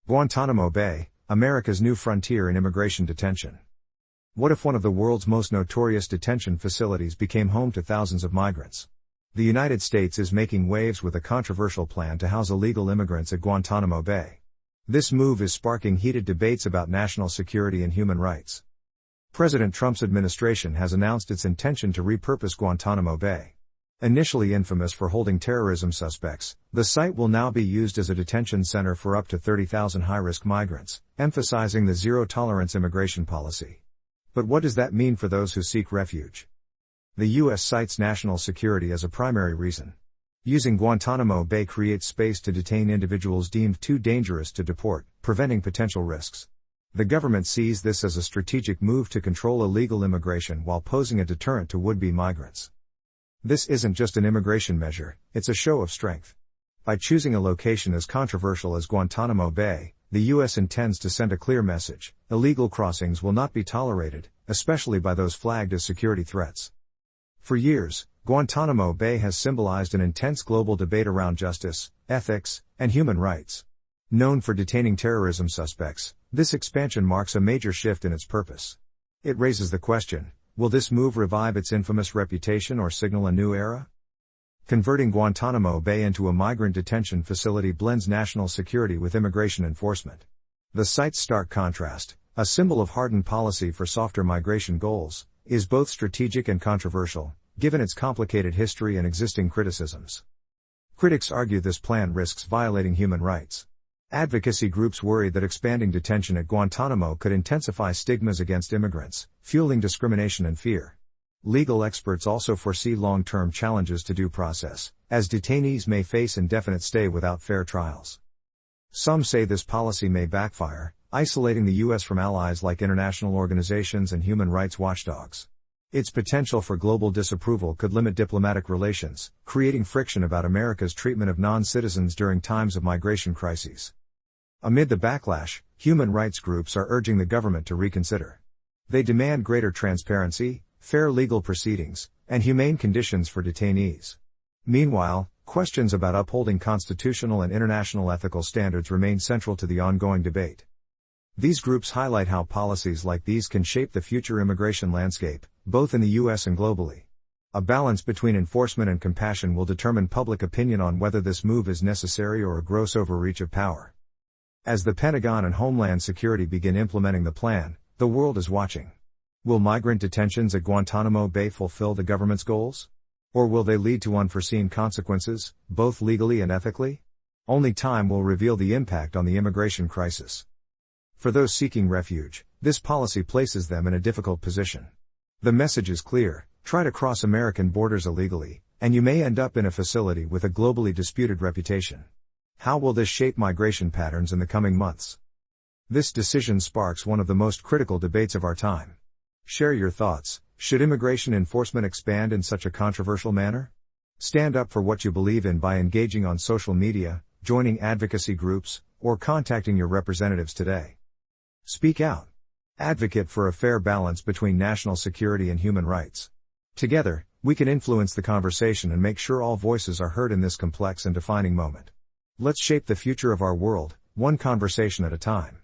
Guantanamo Bay, America's new frontier in immigration detention. What if one of the world's most notorious detention facilities became home to thousands of migrants? The United States is making waves with a controversial plan to house illegal immigrants at Guantanamo Bay. This move is sparking heated debates about national security and human rights. President Trump's administration has announced its intention to repurpose Guantanamo Bay. Initially infamous for holding terrorism suspects, the site will now be used as a detention center for up to 30,000 high-risk migrants, emphasizing the zero-tolerance immigration policy. But what does that mean for those who seek refuge? The U.S. cites national security as a primary reason. Using Guantanamo Bay creates space to detain individuals deemed too dangerous to deport, preventing potential risks. The government sees this as a strategic move to control illegal immigration while posing a deterrent to would-be migrants. This isn't just an immigration measure, it's a show of strength. By choosing a location as controversial as Guantanamo Bay, the U.S. intends to send a clear message: illegal crossings will not be tolerated, especially by those flagged as security threats. For years, Guantanamo Bay has symbolized an intense global debate around justice, ethics, and human rights. Known for detaining terrorism suspects, this expansion marks a major shift in its purpose. It raises the question: will this move revive its infamous reputation or signal a new era? Converting Guantanamo Bay into a migrant detention facility blends national security with immigration enforcement. The site's stark contrast, a symbol of hardened policy for softer migration goals, is both strategic and controversial, given its complicated history and existing criticisms. Critics argue this plan risks violating human rights. Advocacy groups worry that expanding detention at Guantanamo could intensify stigmas against immigrants, fueling discrimination and fear. Legal experts also foresee long-term challenges to due process, as detainees may face indefinite stay without fair trials. Some say this policy may backfire, isolating the U.S. from allies like international organizations and human rights watchdogs. Its potential for global disapproval could limit diplomatic relations, creating friction about America's treatment of non-citizens during times of migration crises. Amid the backlash, human rights groups are urging the government to reconsider. They demand greater transparency, fair legal proceedings, and humane conditions for detainees. Meanwhile, questions about upholding constitutional and international ethical standards remain central to the ongoing debate. These groups highlight how policies like these can shape the future immigration landscape, both in the U.S. and globally. A balance between enforcement and compassion will determine public opinion on whether this move is necessary or a gross overreach of power. As the Pentagon and Homeland Security begin implementing the plan, the world is watching. Will migrant detentions at Guantanamo Bay fulfill the government's goals? Or will they lead to unforeseen consequences, both legally and ethically? Only time will reveal the impact on the immigration crisis. For those seeking refuge, this policy places them in a difficult position. The message is clear: try to cross American borders illegally, and you may end up in a facility with a globally disputed reputation. How will this shape migration patterns in the coming months? This decision sparks one of the most critical debates of our time. Share your thoughts. Should immigration enforcement expand in such a controversial manner? Stand up for what you believe in by engaging on social media, joining advocacy groups, or contacting your representatives today. Speak out. Advocate for a fair balance between national security and human rights. Together, we can influence the conversation and make sure all voices are heard in this complex and defining moment. Let's shape the future of our world, one conversation at a time.